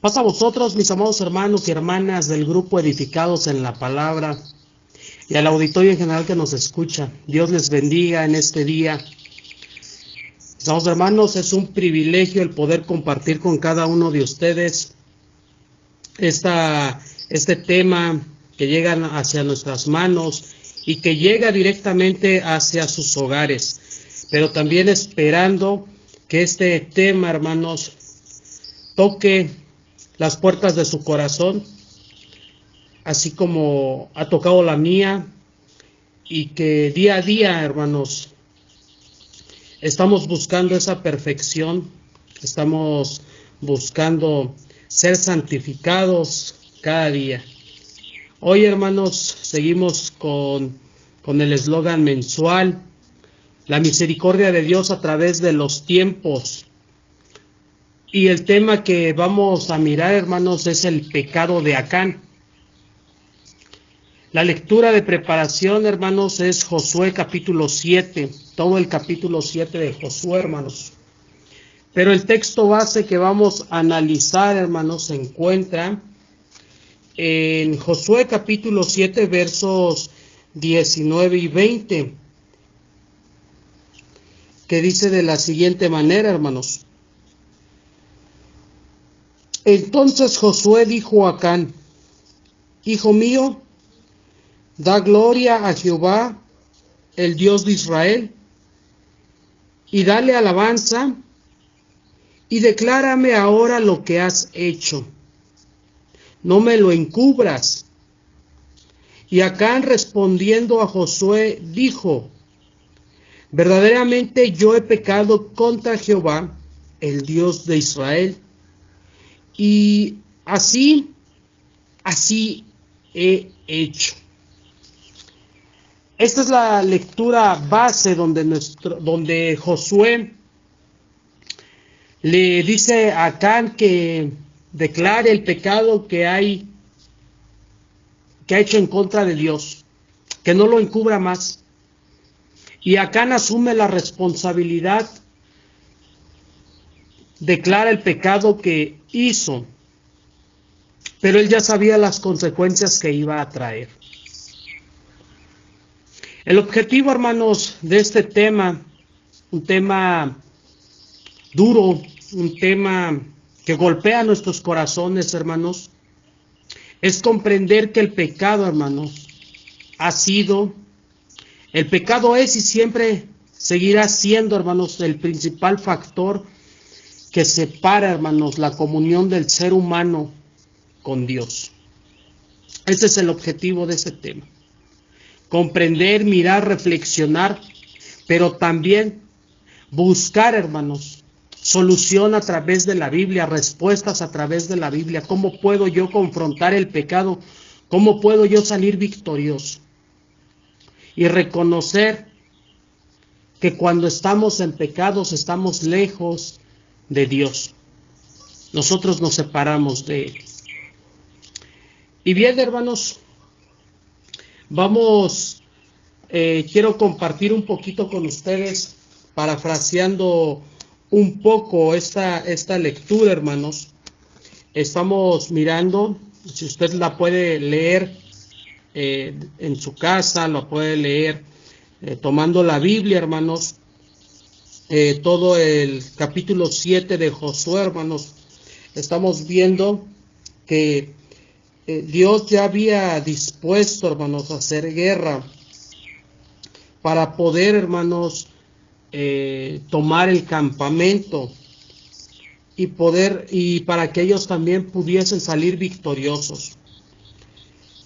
Paz a vosotros, mis amados hermanos y hermanas del grupo Edificados en la Palabra, y al auditorio en general que nos escucha. Dios les bendiga en este día. Mis amados hermanos, es un privilegio el poder compartir con cada uno de ustedes este tema que llega hacia nuestras manos y que llega directamente hacia sus hogares, pero también esperando que este tema, hermanos, toque las puertas de su corazón, así como ha tocado la mía, y que día a día, hermanos, estamos buscando esa perfección, estamos buscando ser santificados cada día. Hoy, hermanos, seguimos con el eslogan mensual, la misericordia de Dios a través de los tiempos. Y el tema que vamos a mirar, hermanos, es el pecado de Acán. La lectura de preparación, hermanos, es Josué capítulo 7, todo el capítulo 7 de Josué, hermanos. Pero el texto base que vamos a analizar, hermanos, se encuentra en Josué capítulo 7, versos 19 y 20, que dice de la siguiente manera, hermanos. Entonces Josué dijo a Acán: Hijo mío, da gloria a Jehová, el Dios de Israel, y dale alabanza, y declárame ahora lo que has hecho. No me lo encubras. Y Acán, respondiendo a Josué, dijo: Verdaderamente yo he pecado contra Jehová, el Dios de Israel, y así he hecho. Esta es la lectura base donde Josué le dice a Acán que declare el pecado que ha hecho en contra de Dios, que no lo encubra más. Y Acán asume la responsabilidad, declara el pecado que hizo, pero él ya sabía las consecuencias que iba a traer. El objetivo, hermanos, de este tema, un tema duro, un tema que golpea nuestros corazones, hermanos, es comprender que el pecado, hermanos, el pecado es y siempre seguirá siendo, hermanos, el principal factor que separa, hermanos, la comunión del ser humano con Dios. Ese es el objetivo de este tema. Comprender, mirar, reflexionar, pero también buscar, hermanos, solución a través de la Biblia, respuestas a través de la Biblia. ¿Cómo puedo yo confrontar el pecado? ¿Cómo puedo yo salir victorioso? Y reconocer que cuando estamos en pecados estamos lejos de Dios. Nosotros nos separamos de Él. Y bien, hermanos, quiero compartir un poquito con ustedes, parafraseando un poco esta lectura, hermanos. Estamos mirando, si usted la puede leer en su casa, la puede leer tomando la Biblia, hermanos, todo el capítulo 7 de Josué, hermanos. Estamos viendo que Dios ya había dispuesto, hermanos, a hacer guerra para poder, hermanos, tomar el campamento y para que ellos también pudiesen salir victoriosos.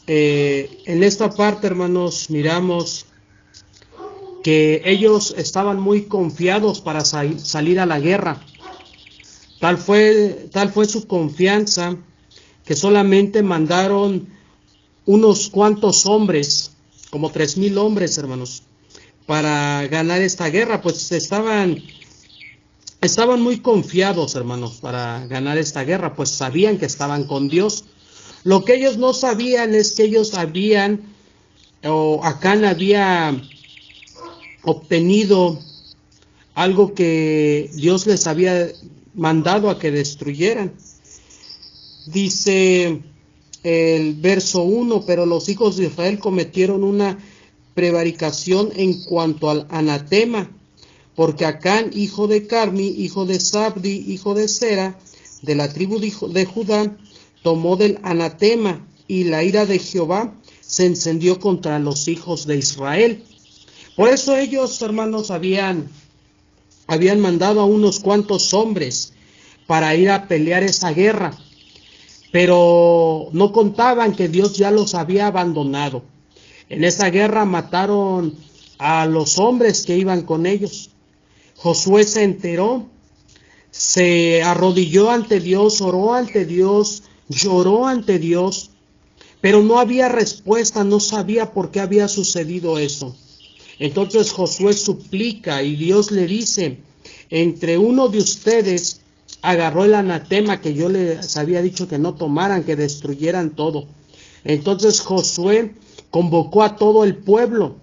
En esta parte, hermanos, miramos que ellos estaban muy confiados para salir a la guerra. Tal fue su confianza que solamente mandaron unos cuantos hombres, como 3,000 hombres, hermanos, para ganar esta guerra. Pues estaban muy confiados, hermanos, para ganar esta guerra, pues sabían que estaban con Dios. Lo que ellos no sabían es que ellos Acán había obtenido algo que Dios les había mandado a que destruyeran. dice el verso 1, pero los hijos de Israel cometieron una prevaricación en cuanto al anatema, porque Acán, hijo de Carmi, hijo de Sabdi, hijo de Sera, de la tribu de Judá, tomó del anatema, y la ira de Jehová se encendió contra los hijos de Israel. Por eso ellos, hermanos, habían mandado a unos cuantos hombres para ir a pelear esa guerra, pero no contaban que Dios ya los había abandonado. En esa guerra mataron a los hombres que iban con ellos. Josué se enteró, se arrodilló ante Dios, oró ante Dios, lloró ante Dios, pero no había respuesta, no sabía por qué había sucedido eso. Entonces Josué suplica y Dios le dice: entre uno de ustedes agarró el anatema que yo les había dicho que no tomaran, que destruyeran todo. Entonces Josué convocó a todo el pueblo,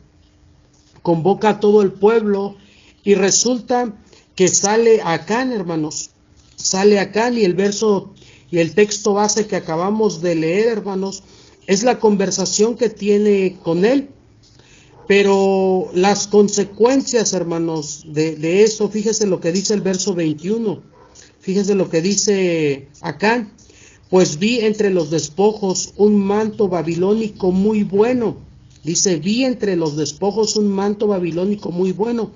y resulta que sale Acán, hermanos, sale Acán, y el verso y el texto base que acabamos de leer, hermanos, es la conversación que tiene con él. Pero las consecuencias, hermanos, de eso, fíjese lo que dice el verso 21, fíjese lo que dice Acán: pues vi entre los despojos un manto babilónico muy bueno. Dice, vi entre los despojos un manto babilónico muy bueno,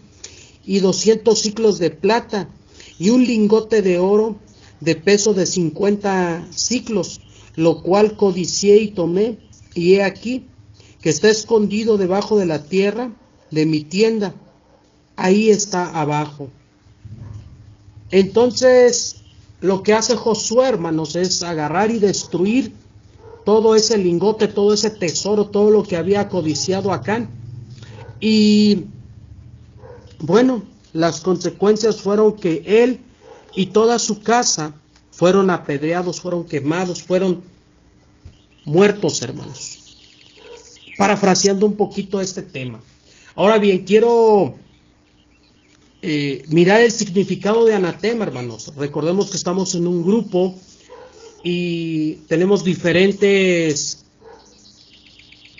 y 200 siclos de plata, y un lingote de oro de peso de 50 siclos, lo cual codicié y tomé, y he aquí que está escondido debajo de la tierra de mi tienda. Ahí está abajo. Entonces, lo que hace Josué, hermanos, es agarrar y destruir todo ese lingote, todo ese tesoro, todo lo que había codiciado Acán. Y bueno, las consecuencias fueron que él y toda su casa fueron apedreados, fueron quemados, fueron muertos, hermanos. Parafraseando un poquito este tema. Ahora bien, quiero mirar el significado de anatema, hermanos. Recordemos que estamos en un grupo y tenemos diferentes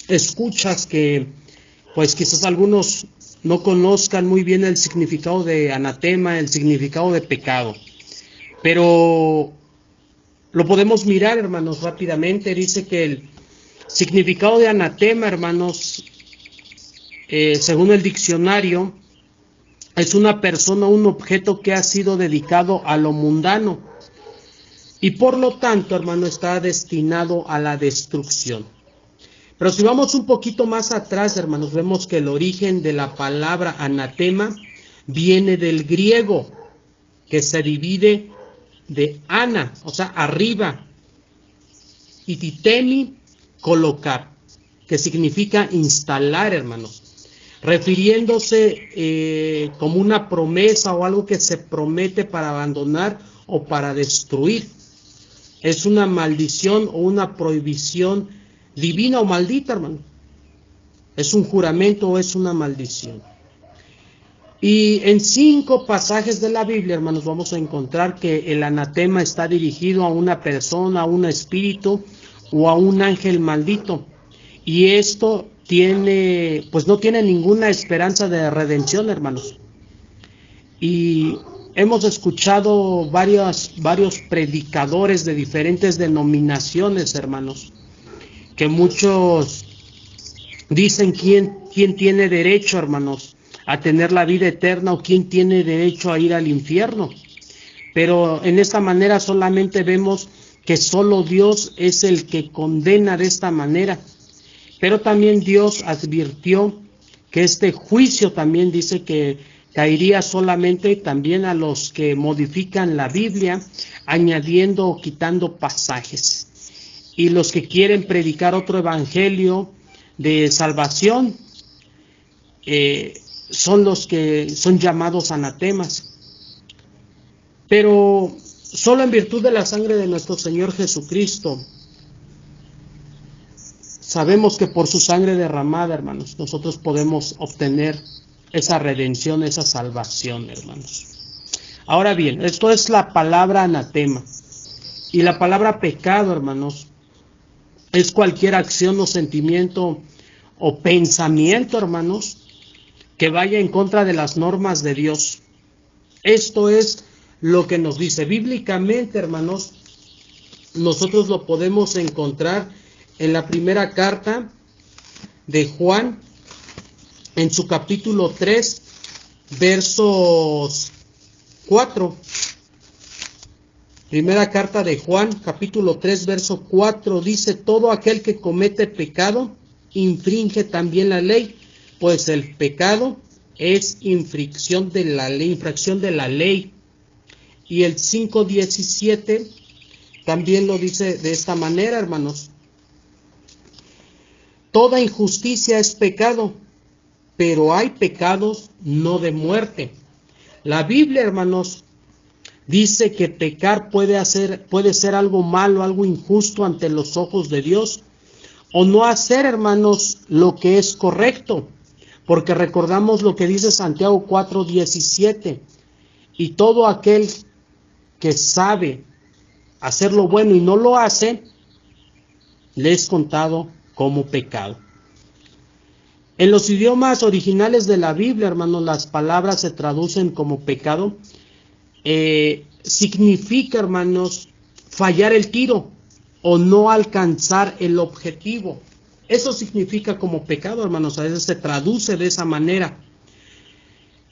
escuchas que, pues quizás algunos no conozcan muy bien el significado de anatema, el significado de pecado. Pero lo podemos mirar, hermanos, rápidamente. Dice que el significado de anatema, hermanos, según el diccionario, es una persona, un objeto que ha sido dedicado a lo mundano y por lo tanto, hermano, está destinado a la destrucción. Pero si vamos un poquito más atrás, hermanos, vemos que el origen de la palabra anatema viene del griego, que se divide de ana, o sea, arriba, y titemi, colocar, que significa instalar, hermanos, refiriéndose como una promesa o algo que se promete para abandonar o para destruir. Es una maldición o una prohibición divina o maldita, hermano. Es un juramento o es una maldición. Y en 5 pasajes de la Biblia, hermanos, vamos a encontrar que el anatema está dirigido a una persona, a un espíritu o a un ángel maldito. Y esto no tiene ninguna esperanza de redención, hermanos. Y hemos escuchado varios predicadores de diferentes denominaciones, hermanos, que muchos dicen quién tiene derecho, hermanos, a tener la vida eterna o quién tiene derecho a ir al infierno. Pero en esta manera solamente vemos que solo Dios es el que condena de esta manera. Pero también Dios advirtió que este juicio también dice que caería solamente también a los que modifican la Biblia, añadiendo o quitando pasajes. Y los que quieren predicar otro evangelio de salvación son los que son llamados anatemas. Pero solo en virtud de la sangre de nuestro Señor Jesucristo, sabemos que por su sangre derramada, hermanos, nosotros podemos obtener esa redención, esa salvación, hermanos. Ahora bien, esto es la palabra anatema. Y la palabra pecado, hermanos, es cualquier acción o sentimiento o pensamiento, hermanos, que vaya en contra de las normas de Dios. Esto es lo que nos dice bíblicamente, hermanos. Nosotros lo podemos encontrar en la primera carta de Juan, en su capítulo 3, versos 4. Primera carta de Juan, capítulo 3, verso 4, dice: todo aquel que comete pecado infringe también la ley, pues el pecado es infracción de la ley. Y el 5:17 también lo dice de esta manera, hermanos: toda injusticia es pecado, pero hay pecados no de muerte. La Biblia, hermanos, dice que pecar puede ser algo malo, algo injusto ante los ojos de Dios, o no hacer, hermanos, lo que es correcto, porque recordamos lo que dice Santiago 4:17: y todo aquel que sabe hacer lo bueno y no lo hace, le es contado como pecado. En los idiomas originales de la Biblia, hermanos, las palabras se traducen como pecado. Significa, hermanos, fallar el tiro o no alcanzar el objetivo. Eso significa como pecado, hermanos. A veces se traduce de esa manera.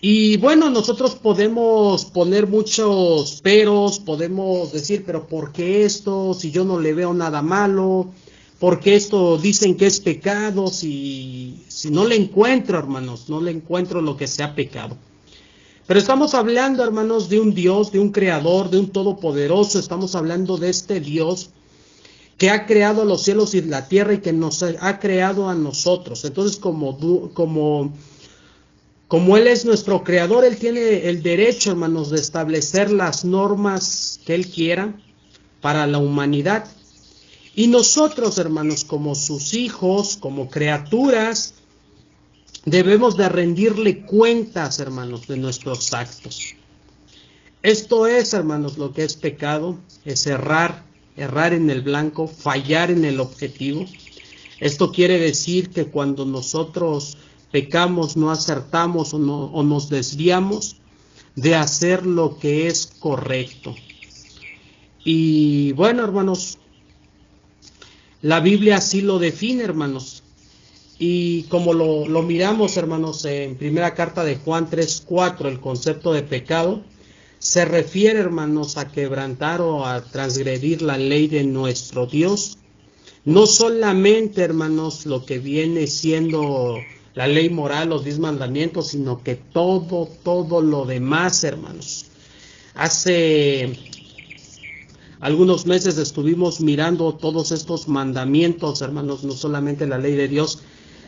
Y bueno, nosotros podemos poner muchos peros, podemos decir: pero ¿por qué esto? Si yo no le veo nada malo. ¿Por qué esto dicen que es pecado? Si no le encuentro, hermanos, no le encuentro lo que sea pecado. Pero estamos hablando, hermanos, de un Dios, de un creador, de un todopoderoso. Estamos hablando de este Dios que ha creado los cielos y la tierra y que nos ha creado a nosotros. Entonces, como Él es nuestro creador, Él tiene el derecho, hermanos, de establecer las normas que Él quiera para la humanidad. Y nosotros, hermanos, como sus hijos, como criaturas, debemos de rendirle cuentas, hermanos, de nuestros actos. Esto es, hermanos, lo que es pecado: es errar en el blanco, fallar en el objetivo. Esto quiere decir que cuando nosotros pecamos, no acertamos o nos desviamos de hacer lo que es correcto. Y bueno, hermanos, la Biblia así lo define, hermanos. Y como lo miramos, hermanos, en primera carta de Juan 3:4, el concepto de pecado se refiere, hermanos, a quebrantar o a transgredir la ley de nuestro Dios. No solamente, hermanos, lo que viene siendo la ley moral, los 10 mandamientos, sino que todo lo demás, hermanos. Hace algunos meses estuvimos mirando todos estos mandamientos, hermanos, no solamente la ley de Dios,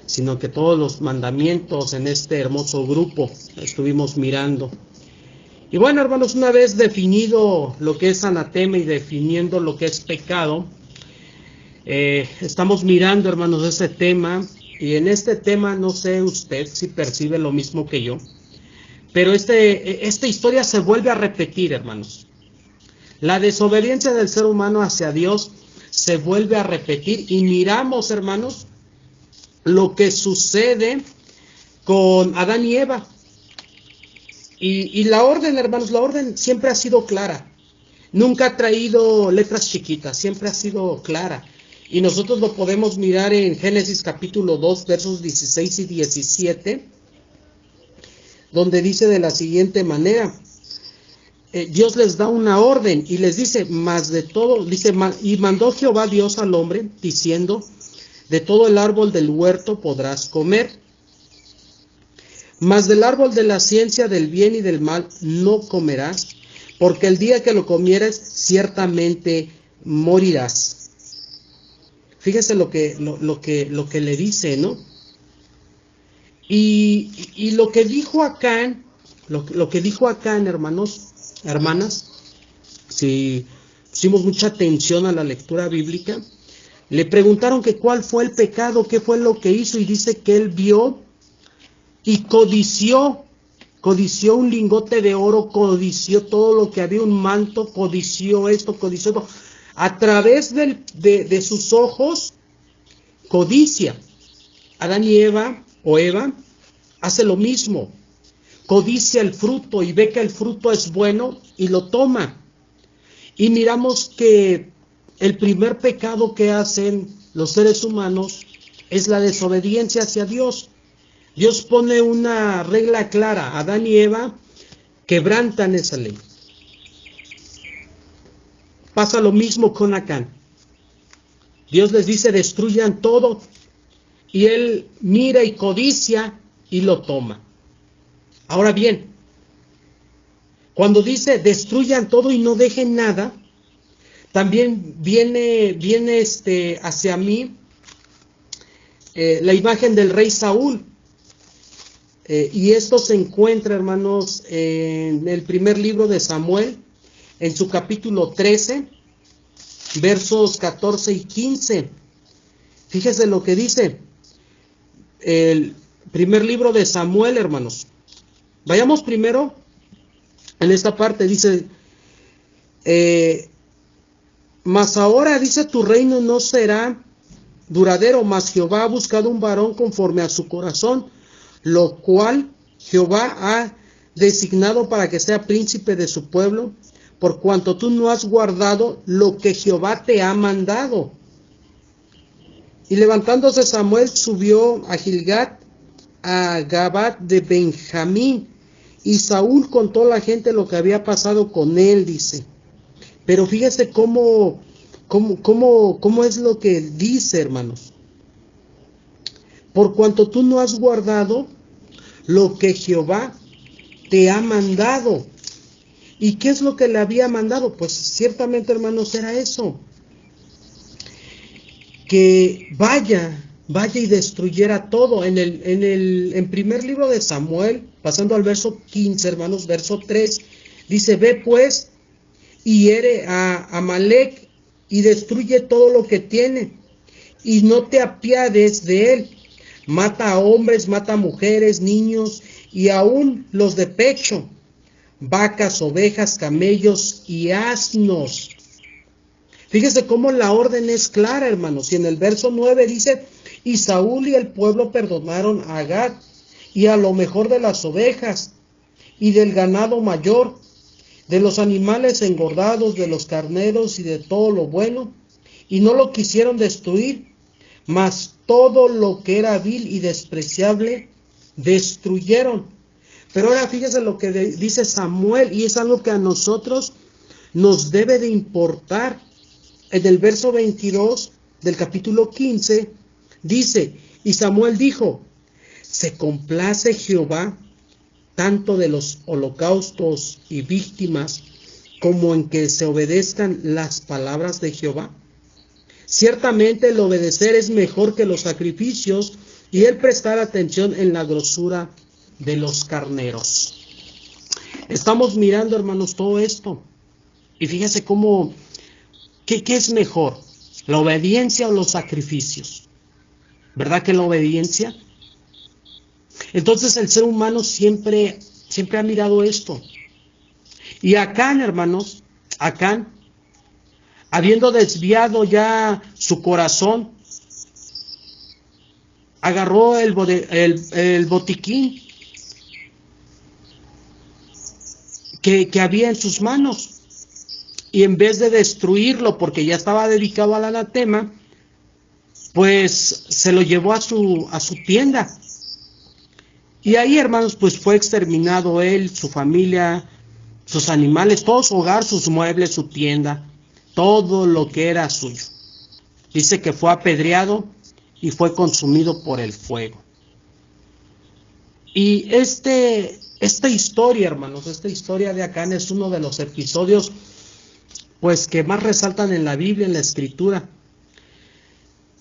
sino que todos los mandamientos en este hermoso grupo estuvimos mirando. Y bueno, hermanos, una vez definido lo que es anatema y definiendo lo que es pecado, estamos mirando, hermanos, ese tema. Y en este tema, no sé usted si percibe lo mismo que yo, pero esta historia se vuelve a repetir, hermanos. La desobediencia del ser humano hacia Dios se vuelve a repetir y miramos, hermanos, lo que sucede con Adán y Eva. Y la orden, hermanos, la orden siempre ha sido clara. Nunca ha traído letras chiquitas, siempre ha sido clara. Y nosotros lo podemos mirar en Génesis capítulo 2, versos 16 y 17, donde dice de la siguiente manera: Dios les da una orden y les dice: y mandó Jehová Dios al hombre, diciendo: de todo el árbol del huerto podrás comer, mas del árbol de la ciencia del bien y del mal no comerás, porque el día que lo comieres ciertamente morirás. Fíjese lo que le dice, ¿no? Y lo que dijo Acán, hermanos, hermanas, si pusimos mucha atención a la lectura bíblica, le preguntaron que cuál fue el pecado, qué fue lo que hizo, y dice que él vio y codició un lingote de oro, codició todo lo que había, un manto, codició esto, codició todo. A través de sus ojos, codicia. Adán y Eva, o Eva, hace lo mismo. Codicia el fruto y ve que el fruto es bueno y lo toma. Y miramos que el primer pecado que hacen los seres humanos es la desobediencia hacia Dios. Dios pone una regla clara. Adán y Eva quebrantan esa ley. Pasa lo mismo con Acán. Dios les dice destruyan todo y él mira y codicia y lo toma. Ahora bien, cuando dice destruyan todo y no dejen nada, también viene hacia mí la imagen del rey Saúl. Y esto se encuentra, hermanos, en el primer libro de Samuel, en su capítulo 13, versos 14 y 15. Fíjese lo que dice el primer libro de Samuel, hermanos. Vayamos primero en esta parte, dice, mas ahora, dice, tu reino no será duradero, mas Jehová ha buscado un varón conforme a su corazón, lo cual Jehová ha designado para que sea príncipe de su pueblo, por cuanto tú no has guardado lo que Jehová te ha mandado. Y levantándose Samuel subió a Gilgal, a Gabat de Benjamín, y Saúl contó a la gente lo que había pasado con él, dice. Pero fíjese cómo es lo que dice, hermanos. Por cuanto tú no has guardado lo que Jehová te ha mandado. ¿Y qué es lo que le había mandado? Pues ciertamente, hermanos, era eso. Que vaya y destruyera todo. En primer libro de Samuel, pasando al verso 15, hermanos, verso 3, dice, ve pues y hiere a Amalec y destruye todo lo que tiene, y no te apiades de él. Mata a hombres, mata a mujeres, niños, y aún los de pecho, vacas, ovejas, camellos y asnos. Fíjese cómo la orden es clara, hermanos. Y en el verso 9 dice, y Saúl y el pueblo perdonaron a Agag, y a lo mejor de las ovejas, y del ganado mayor, de los animales engordados, de los carneros y de todo lo bueno, y no lo quisieron destruir, mas todo lo que era vil y despreciable destruyeron. Pero ahora fíjese lo que dice Samuel, y es algo que a nosotros nos debe de importar. En el verso 22 del capítulo 15 dice, y Samuel dijo, ¿se complace Jehová tanto de los holocaustos y víctimas como en que se obedezcan las palabras de Jehová? Ciertamente el obedecer es mejor que los sacrificios, y el prestar atención en la grosura de los carneros. Estamos mirando, hermanos, todo esto. Y fíjese cómo, ¿qué es mejor? ¿La obediencia o los sacrificios? ¿Verdad que la obediencia? Entonces el ser humano siempre ha mirado esto. Y Acán, hermanos, Acán, habiendo desviado ya su corazón, agarró el botiquín que había en sus manos, y en vez de destruirlo porque ya estaba dedicado al anatema, pues se lo llevó a su tienda. Y ahí, hermanos, pues fue exterminado él, su familia, sus animales, todo su hogar, sus muebles, su tienda, todo lo que era suyo. Dice que fue apedreado y fue consumido por el fuego. Y esta historia, hermanos, esta historia de Acán es uno de los episodios pues que más resaltan en la Biblia, en la Escritura,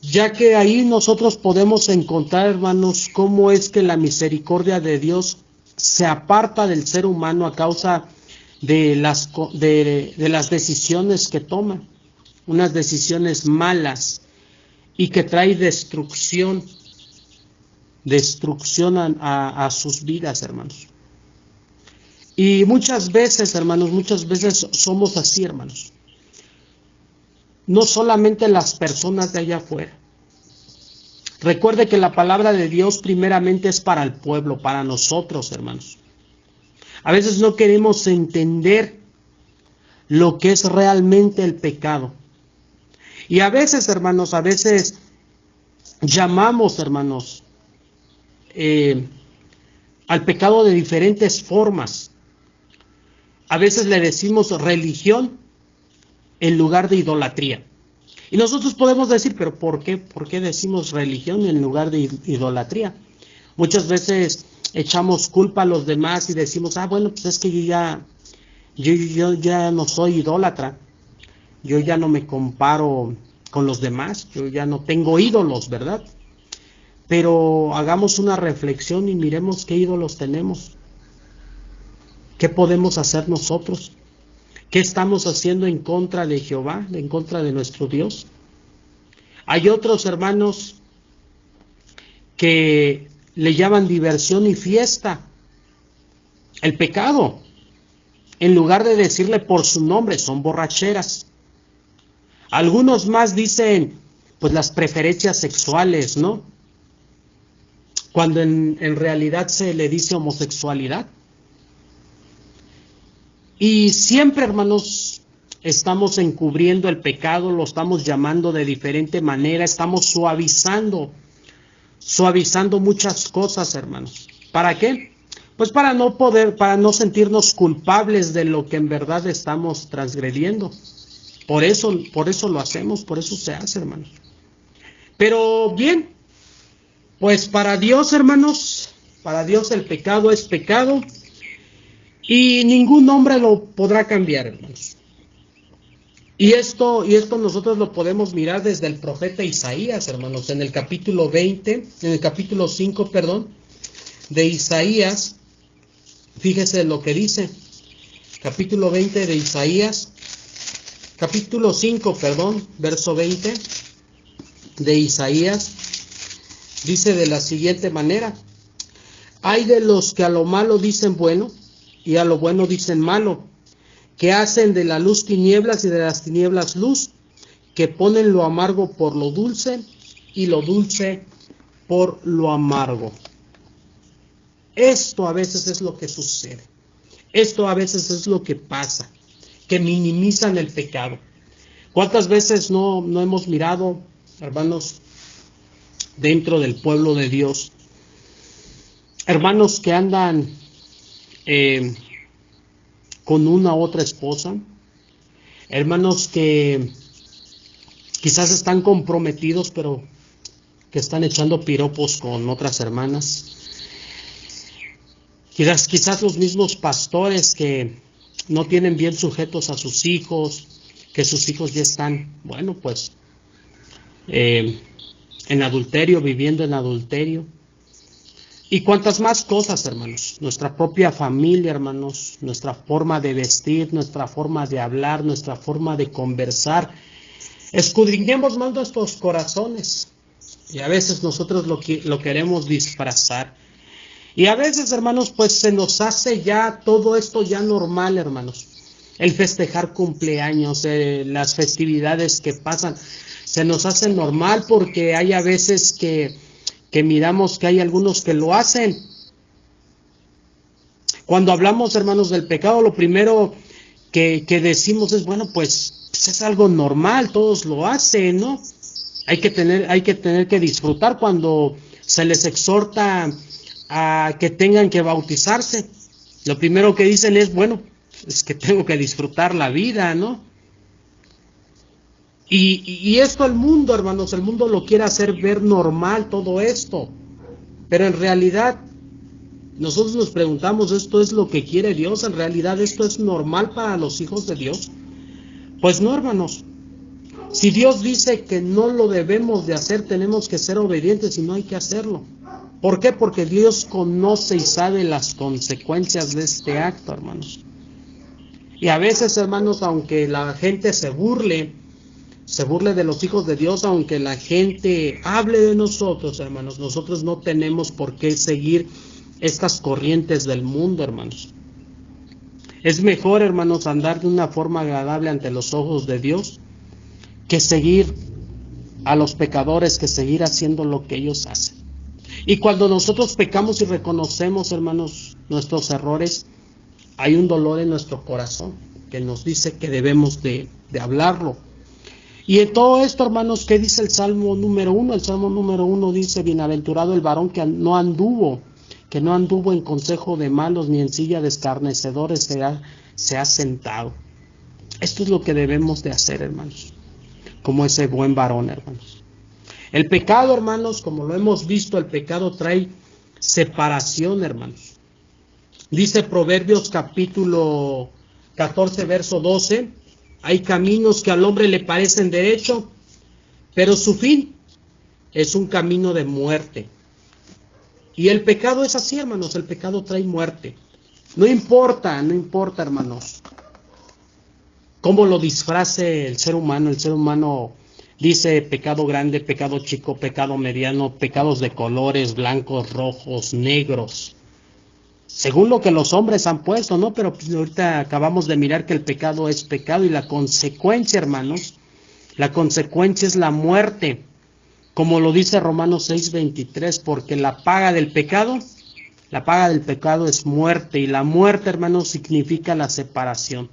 ya que ahí nosotros podemos encontrar, hermanos, cómo es que la misericordia de Dios se aparta del ser humano a causa de las decisiones que toma, unas decisiones malas y que trae destrucción a sus vidas, hermanos. Y muchas veces, hermanos, somos así, hermanos. no solamente las personas de allá afuera. Recuerde que la palabra de Dios primeramente es para el pueblo, para nosotros, hermanos. A veces no queremos entender lo que es realmente el pecado. Y a veces, hermanos, llamamos, hermanos, al pecado de diferentes formas. A veces le decimos religión en lugar de idolatría. Y nosotros podemos decir, pero ¿por qué? ¿Por qué decimos religión en lugar de idolatría? Muchas veces echamos culpa a los demás y decimos, bueno, pues es que yo ya no soy idólatra. Yo ya no me comparo con los demás. Yo ya no tengo ídolos, ¿verdad? Pero hagamos una reflexión y miremos qué ídolos tenemos. ¿Qué podemos hacer nosotros? ¿Qué estamos haciendo en contra de Jehová, en contra de nuestro Dios? Hay otros hermanos que le llaman diversión y fiesta el pecado. En lugar de decirle por su nombre, son borracheras. Algunos más dicen, pues las preferencias sexuales, ¿no? Cuando en realidad se le dice homosexualidad. Y siempre, hermanos, estamos encubriendo el pecado, lo estamos llamando de diferente manera, estamos suavizando muchas cosas, hermanos. ¿Para qué? Pues para no sentirnos culpables de lo que en verdad estamos transgrediendo. Por eso lo hacemos, por eso se hace, hermanos. Pero bien, pues para Dios, hermanos, para Dios el pecado es pecado. Y ningún hombre lo podrá cambiar, hermanos. Y esto nosotros lo podemos mirar desde el profeta Isaías, hermanos, en el capítulo 5, de Isaías. Fíjese lo que dice. Capítulo 20 de Isaías. Capítulo 5, verso 20 de Isaías. Dice de la siguiente manera: hay de los que a lo malo dicen bueno, y a lo bueno dicen malo, que hacen de la luz tinieblas y de las tinieblas luz, que ponen lo amargo por lo dulce y lo dulce por lo amargo. Esto a veces es lo que sucede. Esto a veces es lo que pasa, que minimizan el pecado. ¿Cuántas veces no hemos mirado, hermanos, dentro del pueblo de Dios, hermanos que andan con una u otra esposa, hermanos que quizás están comprometidos, pero que están echando piropos con otras hermanas? Quizás los mismos pastores que no tienen bien sujetos a sus hijos, que sus hijos ya están, en adulterio, viviendo en adulterio. Y cuantas más cosas, hermanos. Nuestra propia familia, hermanos, nuestra forma de vestir, nuestra forma de hablar, nuestra forma de conversar. Escudriñemos más nuestros corazones. Y a veces nosotros lo queremos disfrazar. Y a veces, hermanos, pues se nos hace ya todo esto ya normal, hermanos. El festejar cumpleaños, las festividades que pasan, se nos hace normal porque hay a veces que miramos que hay algunos que lo hacen. Cuando hablamos, hermanos, del pecado, lo primero que decimos es, pues es algo normal, todos lo hacen, ¿no? Hay que tener que disfrutar cuando se les exhorta a que tengan que bautizarse. Lo primero que dicen es, es que tengo que disfrutar la vida, ¿no? Y esto el mundo, hermanos, el mundo lo quiere hacer ver normal todo esto. Pero en realidad, nosotros nos preguntamos, ¿esto es lo que quiere Dios? ¿En realidad esto es normal para los hijos de Dios? Pues no, hermanos. Si Dios dice que no lo debemos de hacer, tenemos que ser obedientes y no hay que hacerlo. ¿Por qué? Porque Dios conoce y sabe las consecuencias de este acto, hermanos. Y a veces, hermanos, aunque la gente se burle de los hijos de Dios, aunque la gente hable de nosotros, hermanos, nosotros no tenemos por qué seguir estas corrientes del mundo, hermanos. Es mejor, hermanos, andar de una forma agradable ante los ojos de Dios que seguir a los pecadores, que seguir haciendo lo que ellos hacen. Y cuando nosotros pecamos y reconocemos, hermanos, nuestros errores, hay un dolor en nuestro corazón que nos dice que debemos de hablarlo. Y en todo esto, hermanos, ¿qué dice el Salmo número 1? El Salmo número 1 dice: bienaventurado el varón que no anduvo en consejo de malos, ni en silla de escarnecedores se ha sentado. Esto es lo que debemos de hacer, hermanos, como ese buen varón, hermanos. El pecado, hermanos, como lo hemos visto, el pecado trae separación, hermanos. Dice Proverbios capítulo 14, verso 12: hay caminos que al hombre le parecen derecho, pero su fin es un camino de muerte. Y el pecado es así, hermanos, el pecado trae muerte. No importa, hermanos, cómo lo disfrace el ser humano dice pecado grande, pecado chico, pecado mediano, pecados de colores, blancos, rojos, negros, según lo que los hombres han puesto, ¿no? Pero pues ahorita acabamos de mirar que el pecado es pecado y la consecuencia, hermanos, la consecuencia es la muerte, como lo dice Romanos 6:23, porque la paga del pecado es muerte, y la muerte, hermanos, significa la separación.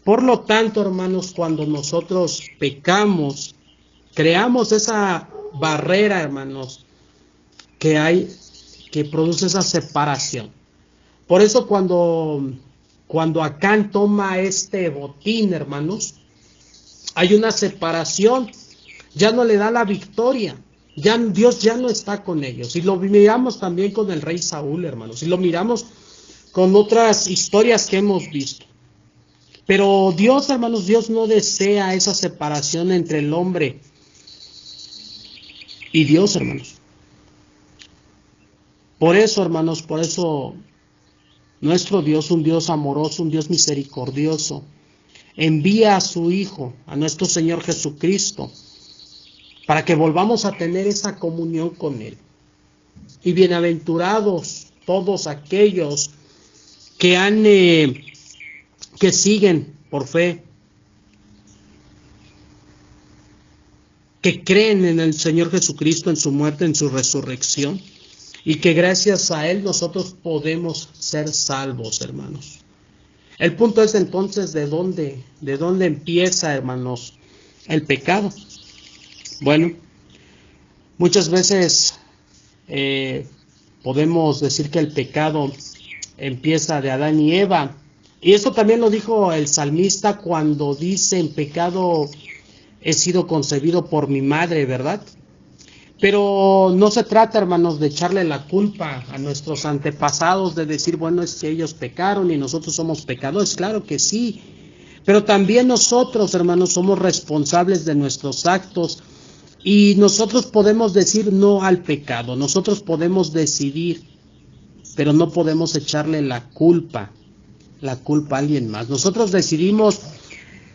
Por lo tanto, hermanos, cuando nosotros pecamos, creamos esa barrera, hermanos, que produce esa separación. Por eso cuando Acán toma este botín, hermanos, hay una separación, ya no le da la victoria, Dios ya no está con ellos. Y lo miramos también con el rey Saúl, hermanos, y lo miramos con otras historias que hemos visto. Pero Dios, hermanos, Dios no desea esa separación entre el hombre y Dios, hermanos. Por eso, hermanos, nuestro Dios, un Dios amoroso, un Dios misericordioso, envía a su Hijo, a nuestro Señor Jesucristo, para que volvamos a tener esa comunión con Él. Y bienaventurados todos aquellos que siguen por fe, que creen en el Señor Jesucristo, en su muerte, en su resurrección, y que gracias a Él nosotros podemos ser salvos, hermanos. El punto es entonces de dónde empieza, hermanos, el pecado. Bueno, muchas veces podemos decir que el pecado empieza de Adán y Eva, y eso también lo dijo el salmista cuando dice: en pecado he sido concebido por mi madre, ¿verdad? Pero no se trata, hermanos, de echarle la culpa a nuestros antepasados, de decir, bueno, es que ellos pecaron y nosotros somos pecadores. Claro que sí, pero también nosotros, hermanos, somos responsables de nuestros actos, y nosotros podemos decir no al pecado, nosotros podemos decidir, pero no podemos echarle la culpa a alguien más. Nosotros decidimos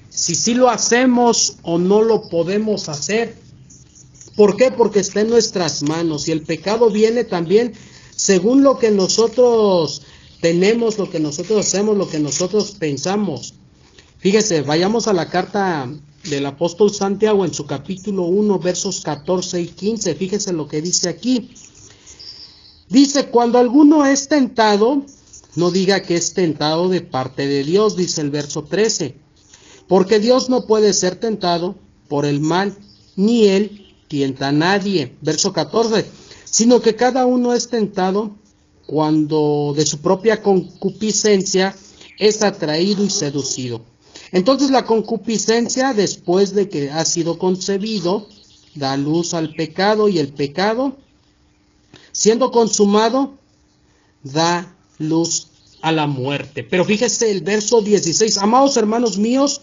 si sí lo hacemos o no lo podemos hacer. ¿Por qué? Porque está en nuestras manos, y el pecado viene también según lo que nosotros tenemos, lo que nosotros hacemos, lo que nosotros pensamos. Fíjese, vayamos a la carta del apóstol Santiago en su capítulo 1, versos 14 y 15. Fíjese lo que dice aquí. Dice: cuando alguno es tentado, no diga que es tentado de parte de Dios, dice el verso 13. Porque Dios no puede ser tentado por el mal, ni Él tienta a nadie. Verso 14. Sino que cada uno es tentado cuando de su propia concupiscencia es atraído y seducido. Entonces la concupiscencia, después de que ha sido concebido, da luz al pecado, y el pecado, siendo consumado, da luz a la muerte. Pero fíjese el verso 16. Amados hermanos míos,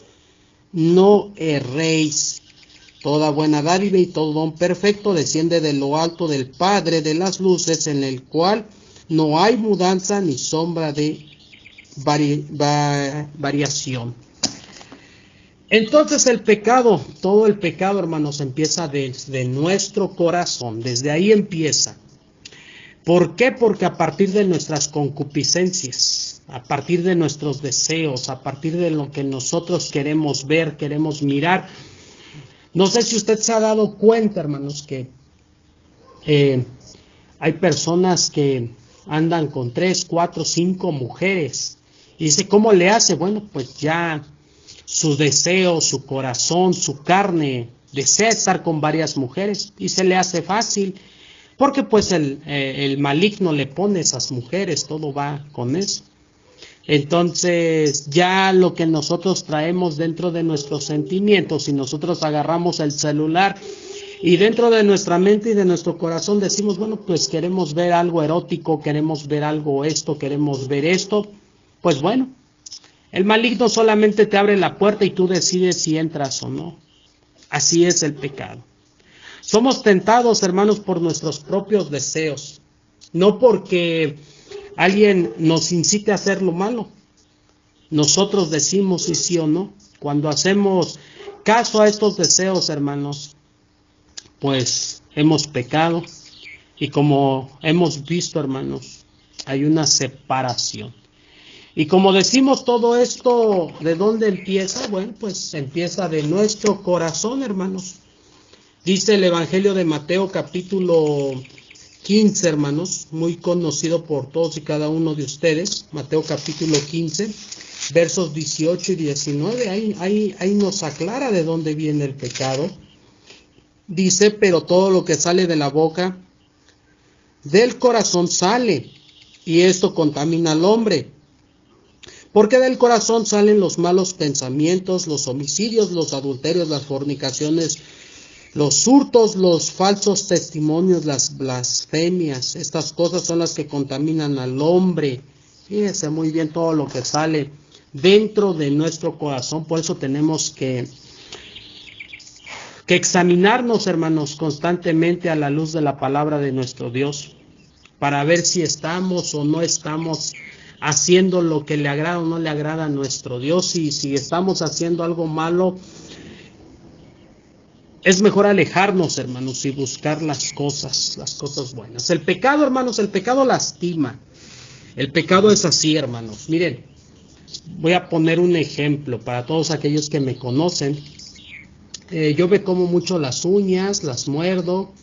no erréis. Toda buena dádiva y todo don perfecto desciende de lo alto del Padre de las luces, en el cual no hay mudanza ni sombra de variación. Entonces el pecado, todo el pecado, hermanos, empieza desde nuestro corazón, desde ahí empieza. ¿Por qué? Porque a partir de nuestras concupiscencias, a partir de nuestros deseos, a partir de lo que nosotros queremos ver, queremos mirar, No sé si usted se ha dado cuenta, hermanos, que hay personas que andan con 3, 4, 5 mujeres. Y dice, ¿cómo le hace? Bueno, pues ya su deseo, su corazón, su carne desea estar con varias mujeres y se le hace fácil, porque pues el maligno le pone esas mujeres, todo va con eso. Entonces ya lo que nosotros traemos dentro de nuestros sentimientos, si nosotros agarramos el celular y dentro de nuestra mente y de nuestro corazón decimos, bueno, pues queremos ver algo erótico, queremos ver algo esto, queremos ver esto, pues bueno, el maligno solamente te abre la puerta y tú decides si entras o no. Así es el pecado. Somos tentados, hermanos, por nuestros propios deseos, no porque alguien nos incite a hacer lo malo. Nosotros decimos si sí o no. Cuando hacemos caso a estos deseos, hermanos, pues hemos pecado. Y como hemos visto, hermanos, hay una separación. Y como decimos todo esto, ¿de dónde empieza? Bueno, pues empieza de nuestro corazón, hermanos. Dice el Evangelio de Mateo capítulo 15, hermanos, muy conocido por todos y cada uno de ustedes. Mateo capítulo 15, versos 18 y 19. Ahí nos aclara de dónde viene el pecado. Dice, pero todo lo que sale de la boca, del corazón sale, y esto contamina al hombre. Porque del corazón salen los malos pensamientos, los homicidios, los adulterios, las fornicaciones, los hurtos, los falsos testimonios, las blasfemias. Estas cosas son las que contaminan al hombre. Fíjense muy bien todo lo que sale dentro de nuestro corazón. Por eso tenemos que examinarnos, hermanos, constantemente a la luz de la palabra de nuestro Dios, para ver si estamos o no estamos haciendo lo que le agrada o no le agrada a nuestro Dios. Y si estamos haciendo algo malo, es mejor alejarnos, hermanos, y buscar las cosas buenas. El pecado, hermanos, el pecado lastima. El pecado es así, hermanos. Miren, voy a poner un ejemplo para todos aquellos que me conocen. Yo me como mucho las uñas, las muerdo.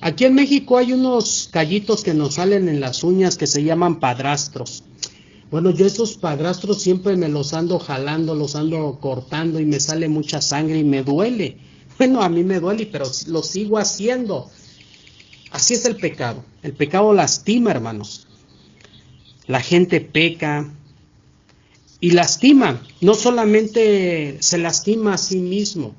Aquí en México hay unos callitos que nos salen en las uñas que se llaman padrastros. Bueno, yo esos padrastros siempre me los ando jalando, los ando cortando y me sale mucha sangre y me duele. Bueno, a mí me duele, pero lo sigo haciendo. Así es el pecado. El pecado lastima, hermanos. La gente peca y lastima. No solamente se lastima a sí mismo.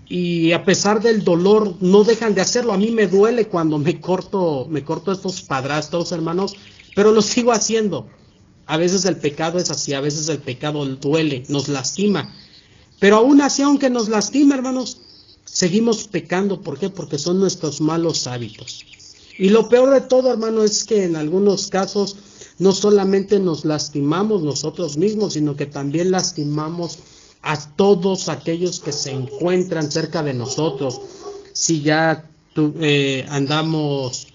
Y a pesar del dolor, no dejan de hacerlo. A mí me duele cuando me corto estos padrastros, hermanos, pero lo sigo haciendo. A veces el pecado es así, a veces el pecado duele, nos lastima. Pero aún así, aunque nos lastima, hermanos, seguimos pecando. ¿Por qué? Porque son nuestros malos hábitos. Y lo peor de todo, hermano, es que en algunos casos no solamente nos lastimamos nosotros mismos, sino que también lastimamos a todos aquellos que se encuentran cerca de nosotros. Si ya andamos,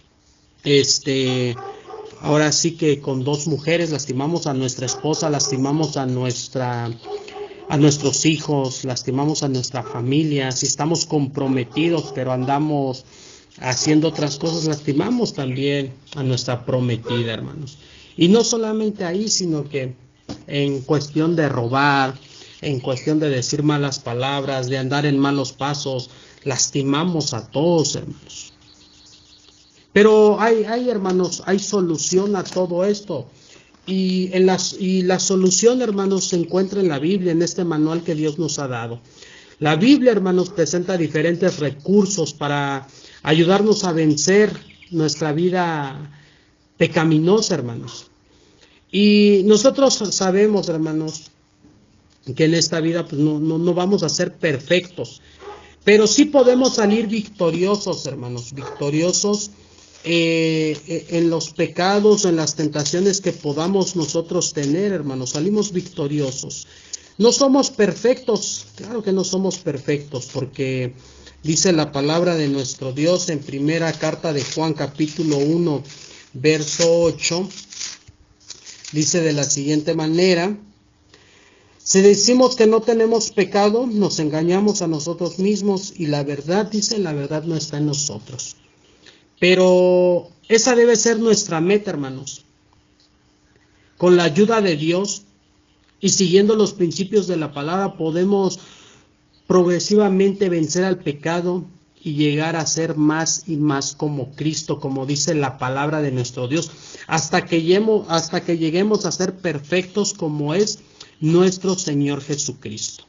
ahora sí que con 2 mujeres, lastimamos a nuestra esposa, lastimamos a nuestros hijos, lastimamos a nuestra familia. Si estamos comprometidos, pero andamos haciendo otras cosas, lastimamos también a nuestra prometida, hermanos. Y no solamente ahí, sino que en cuestión de robar, en cuestión de decir malas palabras, de andar en malos pasos, lastimamos a todos, hermanos. Pero hay hermanos, hay solución a todo esto. Y la solución, hermanos, se encuentra en la Biblia, en este manual que Dios nos ha dado. La Biblia, hermanos, presenta diferentes recursos para ayudarnos a vencer nuestra vida pecaminosa, hermanos. Y nosotros sabemos, hermanos, que en esta vida pues, no vamos a ser perfectos, pero sí podemos salir victoriosos, hermanos, victoriosos en los pecados, en las tentaciones que podamos nosotros tener, hermanos. Salimos victoriosos. No somos perfectos, claro que no somos perfectos, porque dice la palabra de nuestro Dios en primera carta de Juan capítulo 1 verso 8, dice de la siguiente manera: Si decimos que no tenemos pecado, nos engañamos a nosotros mismos y la verdad, dice, la verdad no está en nosotros. Pero esa debe ser nuestra meta, hermanos. Con la ayuda de Dios y siguiendo los principios de la palabra, podemos progresivamente vencer al pecado y llegar a ser más y más como Cristo, como dice la palabra de nuestro Dios, hasta que lleguemos a ser perfectos como es nuestro Señor Jesucristo.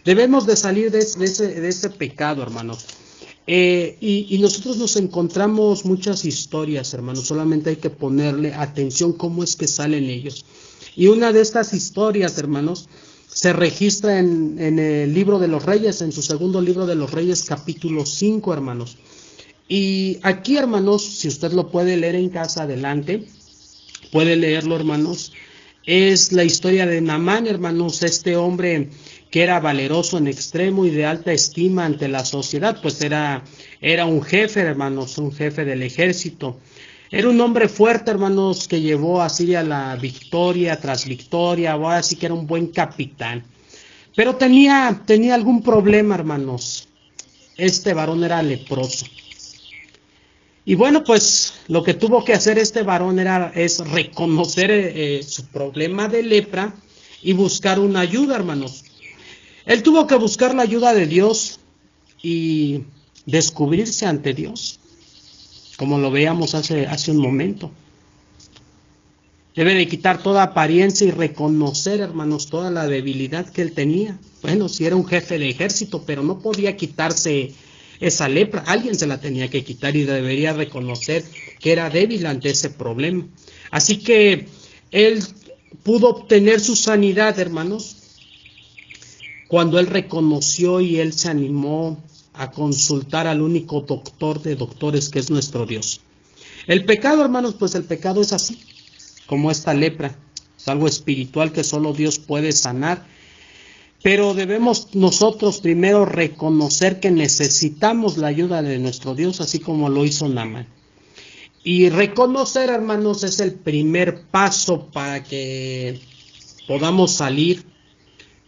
Debemos de salir de ese pecado, hermanos. Y nosotros nos encontramos muchas historias, hermanos, solamente hay que ponerle atención cómo es que salen ellos. Y una de estas historias, hermanos, se registra en el libro de los Reyes, en su segundo libro de los Reyes, capítulo 5, hermanos. Y aquí, hermanos, si usted lo puede leer en casa, adelante, puede leerlo, hermanos. Es la historia de Naamán, hermanos, este hombre que era valeroso en extremo y de alta estima ante la sociedad, pues era un jefe, hermanos, un jefe del ejército. Era un hombre fuerte, hermanos, que llevó a Siria la victoria tras victoria, ahora sí que era un buen capitán. Pero tenía algún problema, hermanos. Este varón era leproso. Y bueno, pues lo que tuvo que hacer este varón es reconocer su problema de lepra y buscar una ayuda, hermanos. Él tuvo que buscar la ayuda de Dios y descubrirse ante Dios, como lo veíamos hace un momento. Debe de quitar toda apariencia y reconocer, hermanos, toda la debilidad que él tenía. Bueno, si era un jefe de ejército, pero no podía quitarse esa lepra, alguien se la tenía que quitar y debería reconocer que era débil ante ese problema. Así que él pudo obtener su sanidad, hermanos, cuando él reconoció y él se animó a consultar al único doctor de doctores que es nuestro Dios. El pecado, hermanos, pues el pecado es así, como esta lepra, es algo espiritual que solo Dios puede sanar. Pero debemos nosotros primero reconocer que necesitamos la ayuda de nuestro Dios, así como lo hizo Naamán. Y reconocer, hermanos, es el primer paso para que podamos salir.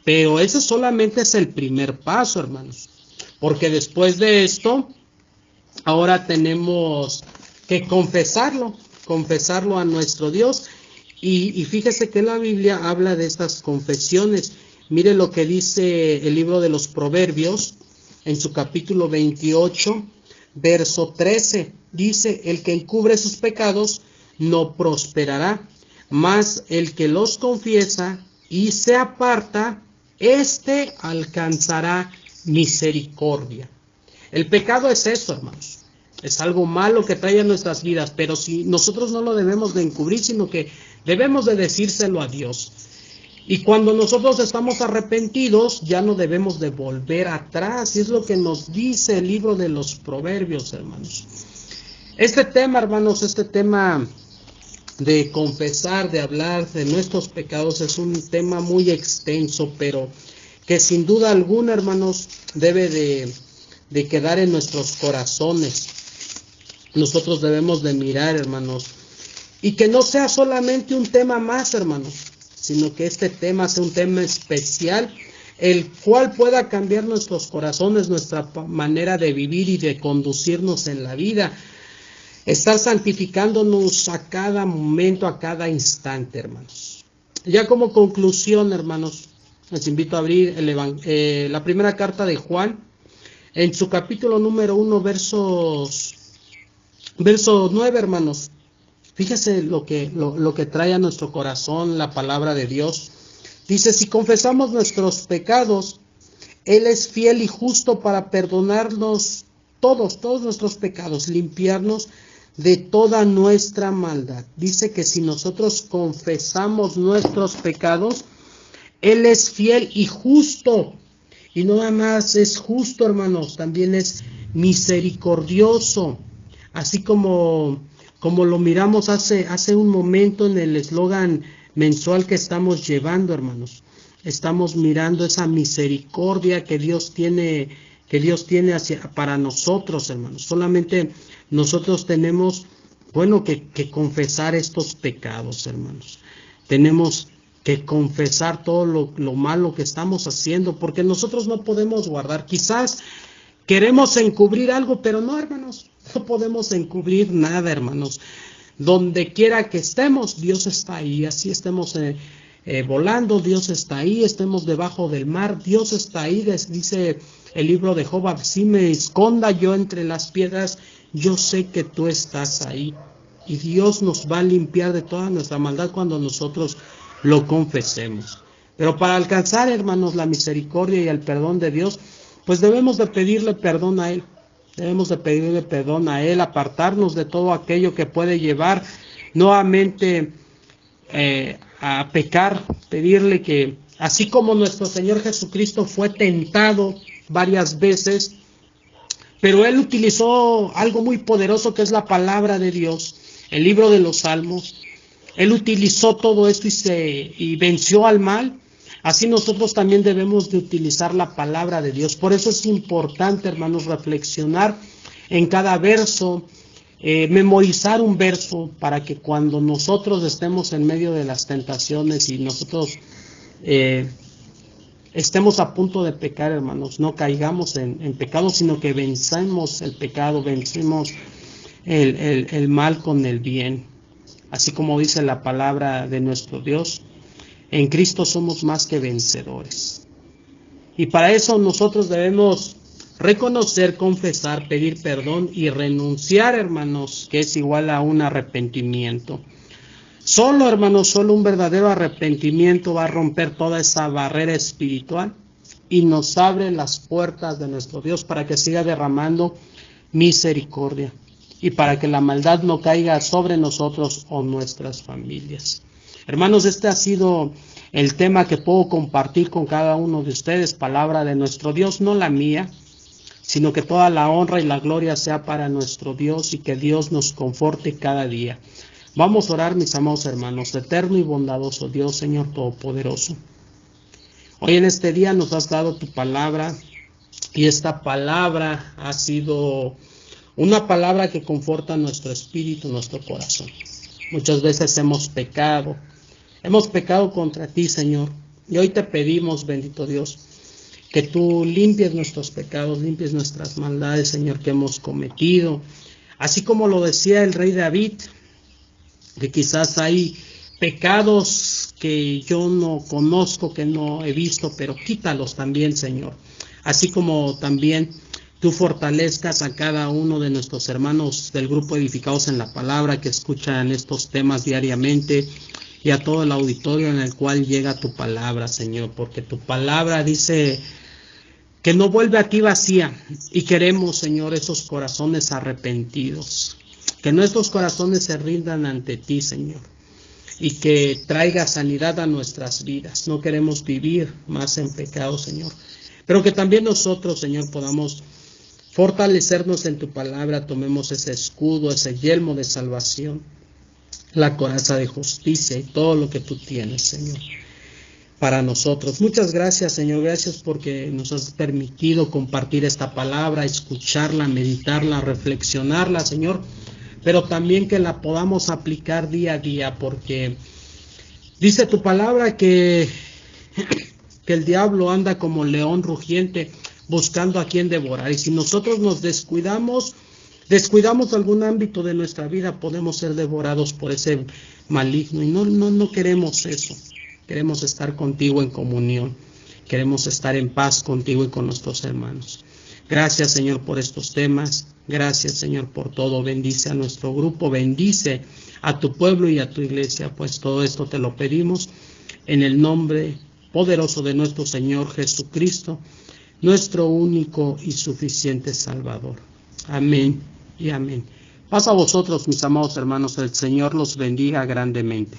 Pero ese solamente es el primer paso, hermanos. Porque después de esto, ahora tenemos que confesarlo a nuestro Dios. Y fíjese que la Biblia habla de estas confesiones. Mire lo que dice el libro de los Proverbios, en su capítulo 28, verso 13. Dice, el que encubre sus pecados no prosperará, mas el que los confiesa y se aparta, éste alcanzará misericordia. El pecado es eso, hermanos. Es algo malo que trae a nuestras vidas, pero si nosotros no lo debemos de encubrir, sino que debemos de decírselo a Dios. Y cuando nosotros estamos arrepentidos, ya no debemos de volver atrás. Y es lo que nos dice el libro de los Proverbios, hermanos. Este tema, hermanos, este tema de confesar, de hablar de nuestros pecados, es un tema muy extenso, pero que sin duda alguna, hermanos, debe de quedar en nuestros corazones. Nosotros debemos de mirar, hermanos, y que no sea solamente un tema más, hermanos, sino que este tema sea un tema especial, el cual pueda cambiar nuestros corazones, nuestra manera de vivir y de conducirnos en la vida. Estar santificándonos a cada momento, a cada instante, hermanos. Ya como conclusión, hermanos, les invito a abrir la primera carta de Juan, en su capítulo número 1, verso 9, hermanos. Fíjese lo que trae a nuestro corazón la palabra de Dios. Dice, si confesamos nuestros pecados, Él es fiel y justo para perdonarnos todos nuestros pecados, limpiarnos de toda nuestra maldad. Dice que si nosotros confesamos nuestros pecados, Él es fiel y justo. Y no nada más es justo, hermanos, también es misericordioso. Así como lo miramos hace un momento en el eslogan mensual que estamos llevando, hermanos. Estamos mirando esa misericordia que Dios tiene para nosotros, hermanos. Solamente nosotros tenemos, que confesar estos pecados, hermanos. Tenemos que confesar todo lo malo que estamos haciendo, porque nosotros no podemos guardar. Quizás queremos encubrir algo, pero no, hermanos, no podemos encubrir nada, hermanos. Donde quiera que estemos, Dios está ahí. Así estemos volando, Dios está ahí. Estemos debajo del mar, Dios está ahí. Dice el libro de Job: si me esconda yo entre las piedras, yo sé que tú estás ahí. Y Dios nos va a limpiar de toda nuestra maldad cuando nosotros lo confesemos. Pero para alcanzar, hermanos, la misericordia y el perdón de Dios, pues debemos de pedirle perdón a Él. Debemos de pedirle perdón a Él, apartarnos de todo aquello que puede llevar nuevamente a pecar, pedirle que, así como nuestro Señor Jesucristo fue tentado varias veces, pero Él utilizó algo muy poderoso que es la palabra de Dios, el libro de los Salmos. Él utilizó todo esto y venció al mal. Así nosotros también debemos de utilizar la palabra de Dios. Por eso es importante, hermanos, reflexionar en cada verso, memorizar un verso para que cuando nosotros estemos en medio de las tentaciones y nosotros estemos a punto de pecar, hermanos, no caigamos en pecado, sino que venzamos el pecado, vencemos el mal con el bien. Así como dice la palabra de nuestro Dios, en Cristo somos más que vencedores. Y para eso nosotros debemos reconocer, confesar, pedir perdón y renunciar, hermanos, que es igual a un arrepentimiento. Solo, hermanos, solo un verdadero arrepentimiento va a romper toda esa barrera espiritual y nos abre las puertas de nuestro Dios para que siga derramando misericordia y para que la maldad no caiga sobre nosotros o nuestras familias. Hermanos, este ha sido el tema que puedo compartir con cada uno de ustedes, palabra de nuestro Dios, no la mía, sino que toda la honra y la gloria sea para nuestro Dios y que Dios nos conforte cada día. Vamos a orar, mis amados hermanos. Eterno y bondadoso Dios, Señor Todopoderoso, hoy en este día nos has dado tu palabra y esta palabra ha sido una palabra que conforta nuestro espíritu, nuestro corazón. Muchas veces hemos pecado contra ti, Señor, y hoy te pedimos, bendito Dios, que tú limpies nuestros pecados, limpies nuestras maldades, Señor, que hemos cometido, así como lo decía el rey David, que quizás hay pecados que yo no conozco, que no he visto, pero quítalos también, Señor, así como también tú fortalezcas a cada uno de nuestros hermanos del grupo Edificados en la Palabra que escuchan estos temas diariamente y a todo el auditorio en el cual llega tu palabra, Señor, porque tu palabra dice que no vuelve a ti vacía y queremos, Señor, esos corazones arrepentidos, que nuestros corazones se rindan ante ti, Señor, y que traiga sanidad a nuestras vidas. No queremos vivir más en pecado, Señor, pero que también nosotros, Señor, podamos fortalecernos en tu palabra, tomemos ese escudo, ese yelmo de salvación, la coraza de justicia y todo lo que tú tienes, Señor, para nosotros. Muchas gracias, Señor, gracias porque nos has permitido compartir esta palabra, escucharla, meditarla, reflexionarla, Señor, pero también que la podamos aplicar día a día, porque dice tu palabra que el diablo anda como león rugiente buscando a quien devorar, y si nosotros nos descuidamos algún ámbito de nuestra vida, podemos ser devorados por ese maligno, y no queremos eso. Queremos estar contigo en comunión, queremos estar en paz contigo y con nuestros hermanos. Gracias, Señor, por estos temas, gracias, Señor, por todo. Bendice a nuestro grupo, bendice a tu pueblo y a tu iglesia, pues todo esto te lo pedimos en el nombre poderoso de nuestro Señor Jesucristo, nuestro único y suficiente Salvador. Amén y amén. Paz a vosotros, mis amados hermanos, el Señor los bendiga grandemente.